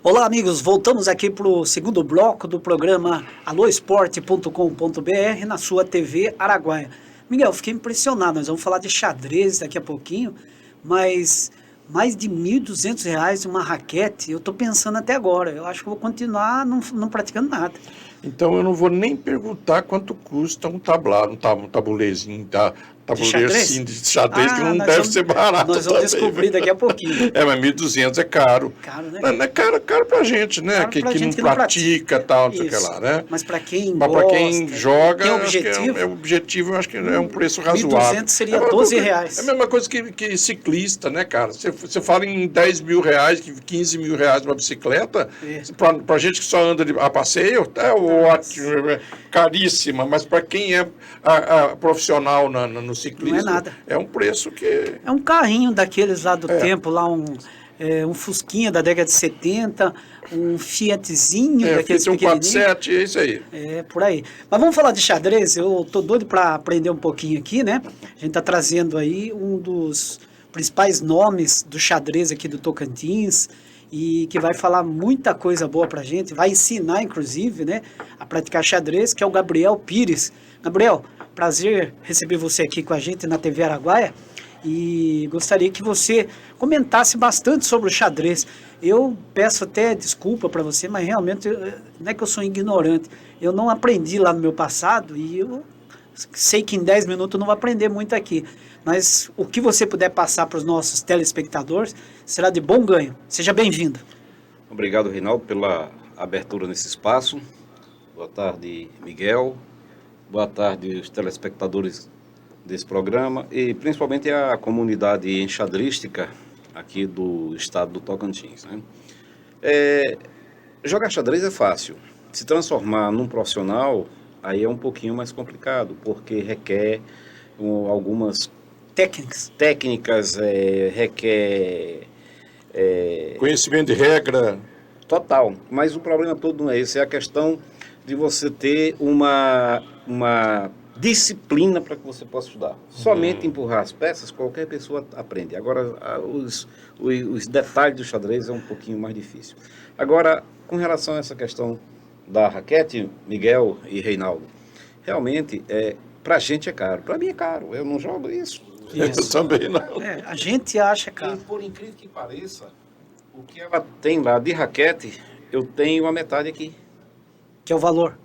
Olá, amigos. Voltamos aqui para o segundo bloco do programa aloesporte.com.br na sua TV Araguaia. Miguel, fiquei impressionado. Nós vamos falar de xadrez daqui a pouquinho, mas mais de R$ 1.200 uma raquete, eu estou pensando até agora. Eu acho que vou continuar não praticando nada. Então eu não vou nem perguntar quanto custa um tabuleiro, um tabuleirinho, tabuleiro assim, de xadrez que não deve ser barato. Nós vamos descobrir daqui a pouquinho. Mas 1.200 é caro. Caro, né? Não é caro pra gente, né? Caro que pra não gente que não pratica, tal, não sei o que lá, né? Mas para quem Mas gosta, para quem joga, tem acho que objetivo, objetivo, eu acho que é um preço razoável. 1.200 seria R$ 12. É a mesma coisa que ciclista, né, cara? Você fala em R$ 10.000, R$ 15.000 uma bicicleta, pra gente que só anda a passeio, é ótimo, é caríssima, mas para quem é profissional no ciclismo, não é nada. É um preço que... É um carrinho daqueles lá do tempo, lá um Fusquinha da década de 70, um Fiatzinho daqueles um pequenininhos. 47, é isso aí. É, por aí. Mas vamos falar de xadrez, eu tô doido para aprender um pouquinho aqui, né? A gente tá trazendo aí um dos principais nomes do xadrez aqui do Tocantins e que vai falar muita coisa boa pra gente, vai ensinar, inclusive, né, a praticar xadrez, que é o Gabriel Pires. Gabriel, prazer receber você aqui com a gente na TV Araguaia e gostaria que você comentasse bastante sobre o xadrez. Eu peço até desculpa para você, mas realmente não é que eu sou ignorante. Eu não aprendi lá no meu passado e eu sei que em 10 minutos eu não vou aprender muito aqui. Mas o que você puder passar para os nossos telespectadores será de bom ganho. Seja bem-vindo. Obrigado, Reinaldo, pela abertura nesse espaço. Boa tarde, Miguel. Boa tarde, os telespectadores desse programa e principalmente a comunidade enxadrística aqui do estado do Tocantins, né? Jogar xadrez é fácil. Se transformar num profissional, aí é um pouquinho mais complicado, porque requer algumas técnicas, requer... conhecimento de regra. Total, mas o problema todo não é esse, é a questão de você ter uma disciplina para que você possa estudar. Somente empurrar as peças, qualquer pessoa aprende. Agora, os detalhes do xadrez é um pouquinho mais difícil. Agora, com relação a essa questão da raquete, Miguel e Reinaldo, realmente, para a gente é caro. Para mim é caro, eu não jogo isso. Eu também não. A gente acha, cara. E por incrível que pareça, o que ela tem lá de raquete, eu tenho a metade aqui. Que é o valor.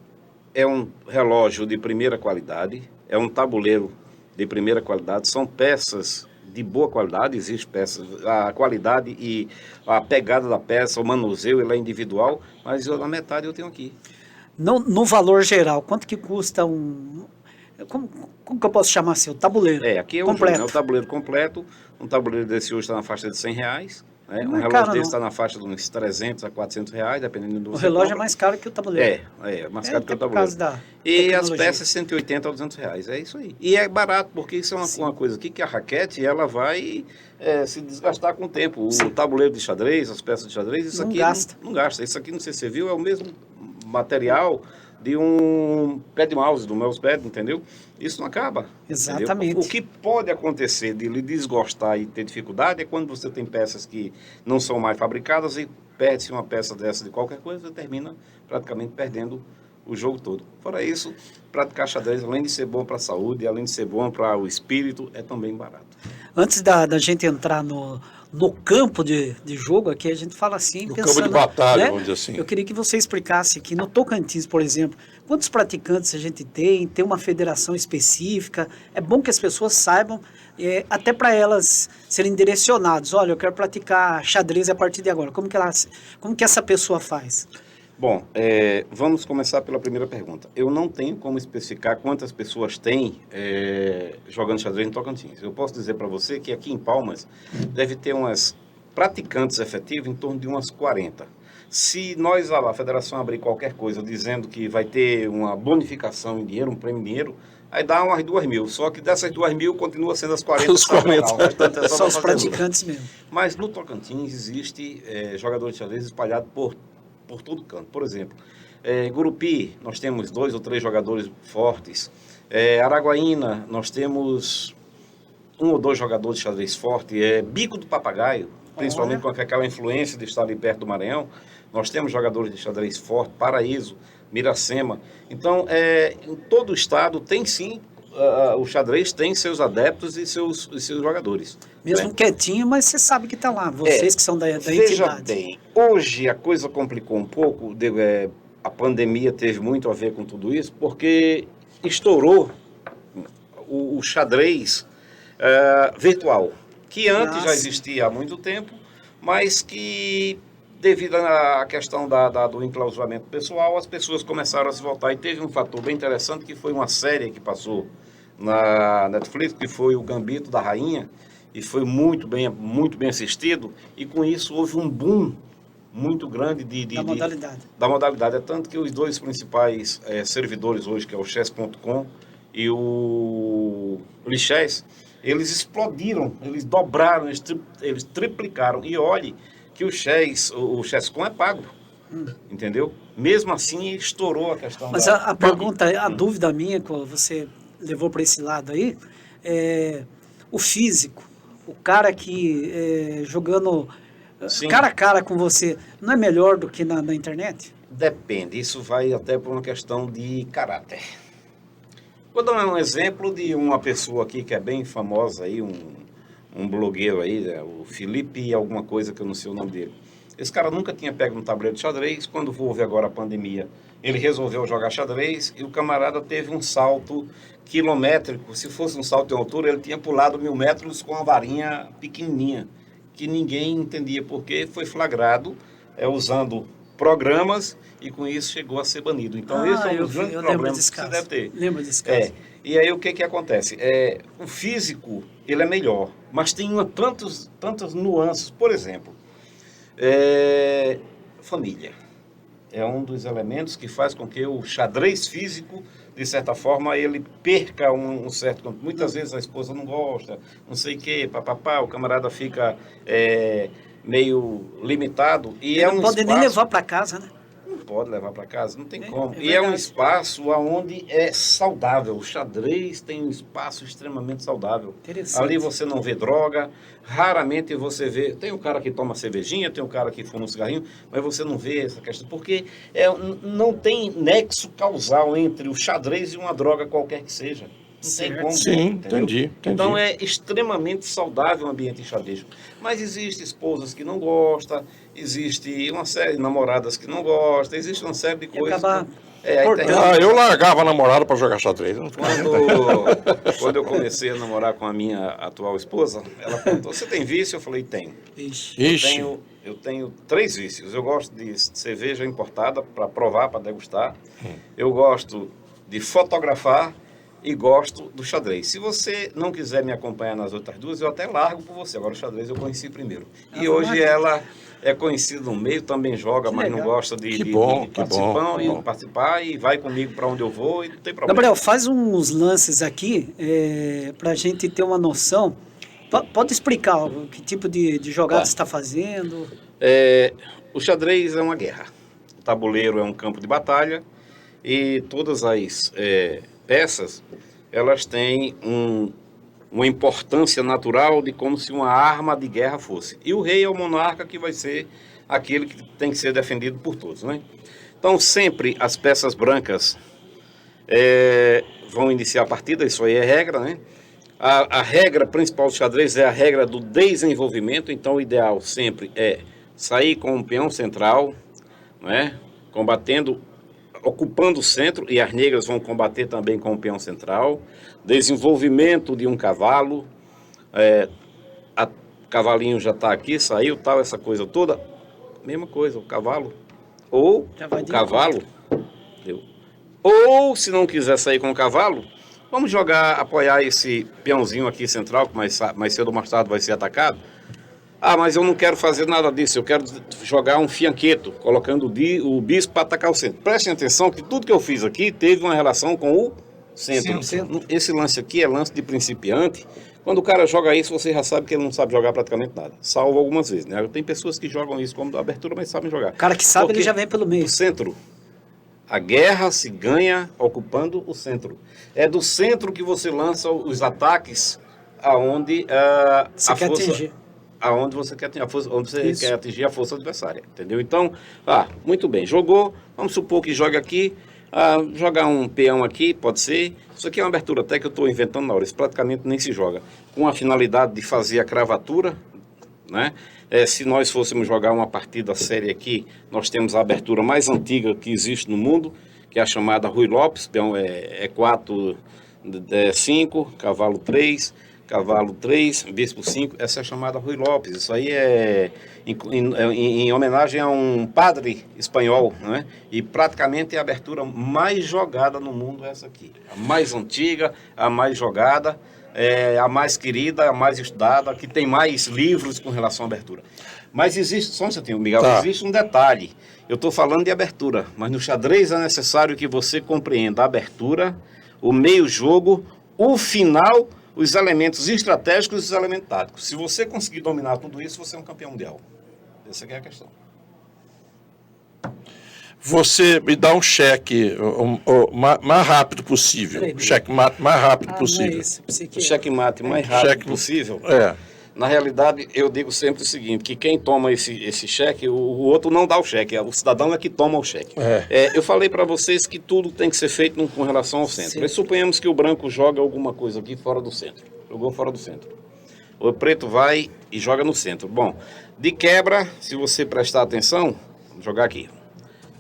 É um relógio de primeira qualidade, é um tabuleiro de primeira qualidade, são peças de boa qualidade, existem peças, a qualidade e a pegada da peça, o manuseio, ela é individual, mas na metade eu tenho aqui. No valor geral, quanto que custa um... Como que eu posso chamar assim? O tabuleiro Aqui é completo. O tabuleiro completo, um tabuleiro desse hoje está na faixa de R$ 100. Né? Um caro, relógio desse está na faixa de uns R$ 300 a R$ 400, dependendo do O relógio é mais caro que o tabuleiro. É mais caro que o por tabuleiro. causa da E as tecnologia. peças R$ 180 a R$ 200, é isso aí. E é barato, porque isso é uma coisa aqui que a raquete, ela vai se desgastar com o tempo. O tabuleiro de xadrez, as peças de xadrez, isso Não aqui gasta. não gasta. Isso aqui, não sei se você viu, é o mesmo material de um pé de mouse, do mousepad, entendeu? Isso não acaba. Exatamente. Entendeu? O que pode acontecer de lhe desgostar e ter dificuldade é quando você tem peças que não são mais fabricadas e perde-se uma peça dessa de qualquer coisa, você termina praticamente perdendo o jogo todo. Fora isso, praticar xadrez, além de ser bom para a saúde, além de ser bom para o espírito, é também barato. Antes da gente entrar no campo de jogo aqui, a gente fala assim, No pensando, campo de batalha, né? vamos dizer assim. Eu queria que você explicasse aqui no Tocantins, por exemplo, quantos praticantes a gente tem uma federação específica. É bom que as pessoas saibam, até para elas serem direcionadas. Olha, eu quero praticar xadrez a partir de agora. Como que essa pessoa faz? Bom, vamos começar pela primeira pergunta. Eu não tenho como especificar quantas pessoas tem jogando xadrez no Tocantins. Eu posso dizer para você que aqui em Palmas deve ter umas praticantes efetivas em torno de umas 40. Se nós, a federação, abrir qualquer coisa dizendo que vai ter uma bonificação em dinheiro, um prêmio em dinheiro, aí dá umas 2.000. Só que dessas 2.000 continua sendo as 40. Os 40. Portanto, São os praticantes mesmo. Mas no Tocantins existe jogadores de xadrez espalhados por todo canto. Por exemplo, Gurupi, nós temos 2 ou 3 jogadores fortes. Araguaína, nós temos 1 ou 2 jogadores de xadrez forte. Bico do Papagaio, principalmente com aquela influência de estar ali perto do Maranhão. Nós temos jogadores de xadrez forte, Paraíso, Miracema. Então, em todo o estado tem sim, o xadrez tem seus adeptos e seus jogadores. Mesmo né? quietinho, mas você sabe que está lá. Vocês que são da Veja entidade. bem, hoje a coisa complicou um pouco, a pandemia teve muito a ver com tudo isso, porque estourou o xadrez virtual, que antes já existia há muito tempo, mas que devido à questão do enclausuramento pessoal, as pessoas começaram a se voltar. E teve um fator bem interessante, que foi uma série que passou na Netflix, que foi o Gambito da Rainha, e foi muito bem assistido, e com isso houve um boom muito grande da modalidade. É tanto que os dois principais servidores hoje, que é o chess.com e o Lichess, eles explodiram, eles dobraram, eles triplicaram. E olhe que o Chess.com é pago, entendeu? Mesmo assim, estourou a questão. Mas a pergunta, a dúvida minha, que você levou para esse lado aí, o físico, o cara que jogando cara a cara com você, não é melhor do que na internet? Depende, isso vai até por uma questão de caráter. Vou dar um exemplo de uma pessoa aqui que é bem famosa aí, um blogueiro aí, o Felipe alguma coisa, que eu não sei o nome dele. Esse cara nunca tinha pego no tabuleiro de xadrez. Quando houve agora a pandemia, ele resolveu jogar xadrez e o camarada teve um salto quilométrico. Se fosse um salto em altura, ele tinha pulado 1000 metros com uma varinha pequenininha, que ninguém entendia porque foi flagrado usando programas, e com isso chegou a ser banido. Então esse é um dos grandes problemas que você deve ter. Lembro desse caso. E aí o que acontece? O físico, ele é melhor, mas tem tantas nuances. Por exemplo, família. É um dos elementos que faz com que o xadrez físico, de certa forma, ele perca um certo... Muitas vezes a esposa não gosta, não sei o quê, papapá, o camarada fica meio limitado. E não pode nem levar para casa, né? Não pode levar para casa, não tem como. E é um espaço onde é saudável. O xadrez tem um espaço extremamente saudável. Ali você não vê droga, raramente você vê... Tem um cara que toma cervejinha, tem um cara que fuma um cigarrinho, mas você não vê essa questão, porque não tem nexo causal entre o xadrez e uma droga qualquer que seja. Não tem como. Sim, entendi. Então é extremamente saudável o ambiente enxadrez. Mas existe esposas que não gostam, existe uma série de namoradas que não gostam, existe uma série de coisas. Eu largava a namorada para jogar xadrez. Quando eu comecei a namorar com a minha atual esposa, ela perguntou: você tem vício? Eu falei: tenho. Ixi. Eu tenho 3 vícios. Eu gosto de cerveja importada para provar, para degustar. Eu gosto de fotografar e gosto do xadrez. Se você não quiser me acompanhar nas outras duas, eu até largo por você. Agora o xadrez eu conheci primeiro. E hoje ela é conhecida no meio, também joga, mas não gosta de participar e vai comigo para onde eu vou e não tem problema. Gabriel, faz uns lances aqui para a gente ter uma noção. Pode explicar que tipo de jogada você está fazendo? O xadrez é uma guerra. O tabuleiro é um campo de batalha e todas as peças, elas têm uma importância natural de como se uma arma de guerra fosse. E o rei é o monarca, que vai ser aquele que tem que ser defendido por todos, né? Então, sempre as peças brancas vão iniciar a partida, isso aí é regra, né? A regra principal do xadrez é a regra do desenvolvimento, então o ideal sempre é sair com um peão central, né? Ocupando o centro, e as negras vão combater também com o peão central. Desenvolvimento de um cavalo, cavalinho já está aqui, saiu, tal, essa coisa toda. Mesma coisa, o cavalo. Ou o cavalo. Ou, se não quiser sair com o cavalo, vamos apoiar esse peãozinho aqui central, que mais cedo ou mais tarde vai ser atacado. Ah, mas eu não quero fazer nada disso, eu quero jogar um fianqueto, colocando o bispo para atacar o centro. Prestem atenção que tudo que eu fiz aqui teve uma relação com o centro. Esse lance aqui é lance de principiante. Quando o cara joga isso, você já sabe que ele não sabe jogar praticamente nada, salvo algumas vezes, né? Tem pessoas que jogam isso como da abertura, mas sabem jogar. O cara que sabe, ele já vem pelo meio. Do centro. A guerra se ganha ocupando o centro. É do centro que você lança os ataques aonde aonde você quer atingir, onde você Isso. quer atingir a força adversária, entendeu? Então, muito bem, jogou, vamos supor que joga aqui, jogar um peão aqui, pode ser. Isso aqui é uma abertura até que eu estou inventando na hora, isso praticamente nem se joga. Com a finalidade de fazer a cravatura, né? Se nós fôssemos jogar uma partida séria aqui, nós temos a abertura mais antiga que existe no mundo, que é a chamada Rui Lopes, peão é 4, 5, cavalo 3, bispo 5, essa é a chamada Rui Lopes. Isso aí é em homenagem a um padre espanhol, né? E praticamente é a abertura mais jogada no mundo, é essa aqui. A mais antiga, a mais jogada, a mais querida, a mais estudada, a que tem mais livros com relação à abertura. Mas existe, só um instantinho, Miguel, existe um detalhe. Eu estou falando de abertura, mas no xadrez é necessário que você compreenda a abertura, o meio-jogo, o final, os elementos estratégicos e os elementos táticos. Se você conseguir dominar tudo isso, você é um campeão mundial. Essa aqui é a questão. Você me dá um cheque o mais rápido possível. Peraí. Checkmate mais rápido possível. Não é isso. Pensei que O era. checkmate mais rápido possível. Na realidade, eu digo sempre o seguinte, que quem toma esse cheque, o outro não dá o cheque, o cidadão é que toma o cheque. Eu falei para vocês que tudo tem que ser feito com relação ao centro. Mas suponhamos que o branco joga alguma coisa aqui fora do centro. Jogou fora do centro. O preto vai e joga no centro. Bom, de quebra, se você prestar atenção, vou jogar aqui.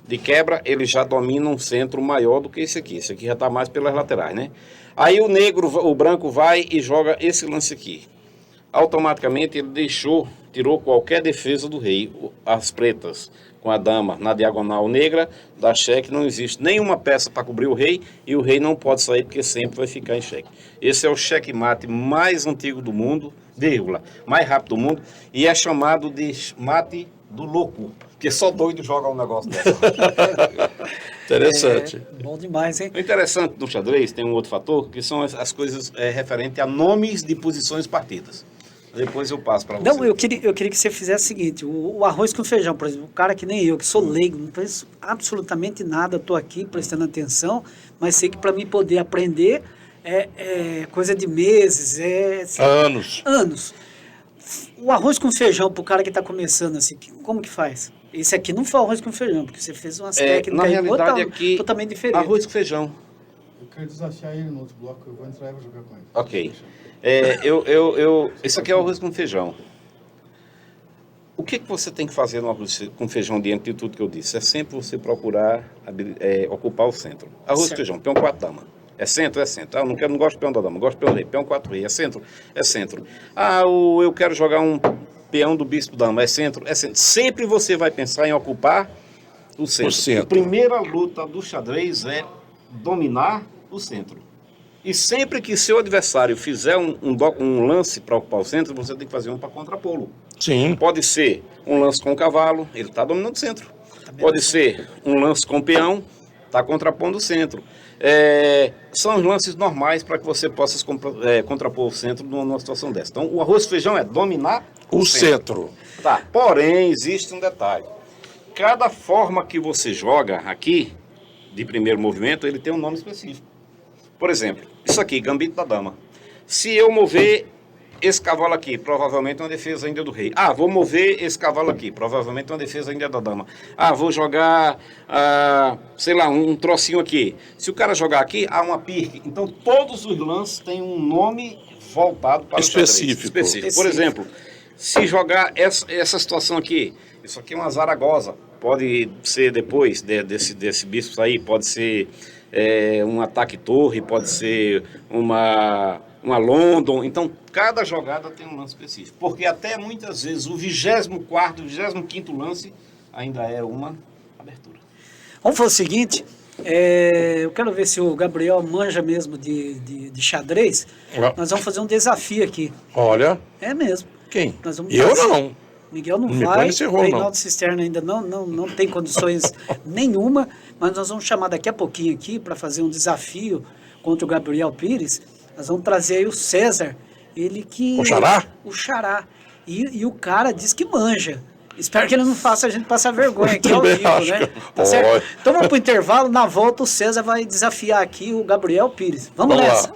De quebra, ele já domina um centro maior do que esse aqui. Esse aqui já está mais pelas laterais, né? Aí o branco vai e joga esse lance aqui. Automaticamente ele tirou qualquer defesa do rei. As pretas com a dama na diagonal negra, dá cheque, não existe nenhuma peça para cobrir o rei e o rei não pode sair porque sempre vai ficar em cheque. Esse é o checkmate mais antigo do mundo, mais rápido do mundo, e é chamado de mate do louco, porque só doido joga um negócio desse. Interessante. Bom demais, hein? O interessante do xadrez tem um outro fator, que são as coisas referentes a nomes de posições partidas. Depois eu passo para você. Não, eu queria que você fizesse o seguinte, o arroz com feijão, por exemplo, o cara que nem eu, que sou leigo, não conheço absolutamente nada, estou aqui prestando atenção, mas sei que para mim poder aprender é coisa de meses, anos. O arroz com feijão, para o cara que está começando assim, como que faz? Esse aqui não foi arroz com feijão, porque você fez umas técnicas na realidade aqui, totalmente diferentes. Arroz com feijão. Eu quero desafiar ele no outro bloco, eu vou entrar e vou jogar com ele. Ok. Esse aqui é o arroz com feijão. O que você tem que fazer no arroz com feijão diante de tudo que eu disse? É sempre você procurar ocupar o centro. Arroz com feijão, peão 4 dama. É centro? É centro. Eu não gosto de peão da dama, gosto de peão rei. Peão 4 rei. É centro? É centro. Eu quero jogar um peão do bispo dama. É centro? É centro. Sempre você vai pensar em ocupar o centro. A primeira luta do xadrez é dominar o centro. E sempre que seu adversário fizer um lance para ocupar o centro, você tem que fazer um para contrapô-lo. Sim. Pode ser um lance com o cavalo, ele está dominando o centro. Pode ser um lance com o peão, está contrapondo o centro. São os lances normais para que você possa contrapor o centro numa situação dessa. Então, o arroz e feijão é dominar o centro. Tá. Porém, existe um detalhe. Cada forma que você joga aqui, de primeiro movimento, ele tem um nome específico. Por exemplo, isso aqui, gambito da dama. Se eu mover esse cavalo aqui, provavelmente uma defesa ainda do rei. Vou mover esse cavalo aqui, provavelmente uma defesa ainda da dama. Vou jogar, sei lá, um trocinho aqui. Se o cara jogar aqui, há uma pirque. Então, todos os lances têm um nome voltado para específico. O xadrez. Por exemplo, se jogar essa situação aqui, isso aqui é uma Zaragoza. Pode ser depois desse bispo aí, pode ser um ataque torre, pode ser uma London. Então, cada jogada tem um lance específico. Porque até muitas vezes o 24º, 25º lance ainda é uma abertura. Vamos fazer o seguinte, eu quero ver se o Gabriel manja mesmo de xadrez. Nós vamos fazer um desafio aqui. Olha. É mesmo. Quem? Nós vamos eu fazer. não. Miguel não Me vai, o Reinaldo Cisterna ainda não tem condições nenhuma, mas nós vamos chamar daqui a pouquinho aqui para fazer um desafio contra o Gabriel Pires. Nós vamos trazer aí o César, ele que... O Xará? O Xará. E o cara diz que manja. Espero que ele não faça a gente passar vergonha aqui ao vivo, né? Tá certo? Então vamos pro intervalo, na volta o César vai desafiar aqui o Gabriel Pires. Vamos nessa. Lá.